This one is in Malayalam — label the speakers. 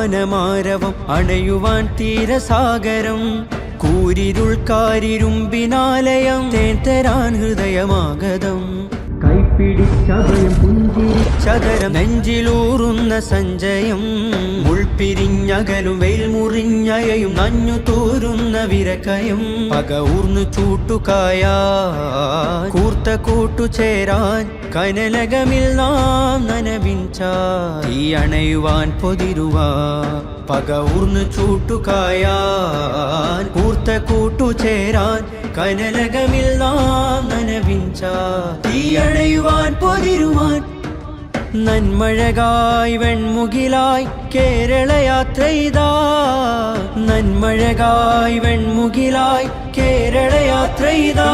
Speaker 1: അവസാനമാരവം അണയുവാൻ തീരസാഗരം കൂരിരുൾക്കാരിരുമ്പിനാലയം തേൻ തരാൻ ഹൃദയമാഗതം കൈപ്പിടിച്ചഭയം പുഞ്ചിരിച്ചകരം നെഞ്ചിലൂറുന്ന സഞ്ചയം മുൾപിരിഞ്ഞകലും വെയിൽ മുറിഞ്ഞയയും നഞ്ഞു തോരുന്ന വിരക്കയം പക ഊർന്നു ചൂട്ടുകായ കൂർത്ത കൂട്ടുചേരാൻ കനലകമിൽ നാം നനവിഞ്ച തീ അണയുവാൻ പൊതിരുവാ പക ഊർന്നു ചൂട്ടുകായാൻ കൂർത്ത കൂട്ടുചേരാൻ കനലകമിൽ നാം നനവിഞ്ച തീ അണയുവാൻ പൊതിരുവാൻ നന്മഴകായി വെൺമുകിലായി കേരള യാത്രയിതാ നന്മഴകായി വെൺമുകിലായി കേരള യാത്രയിതാ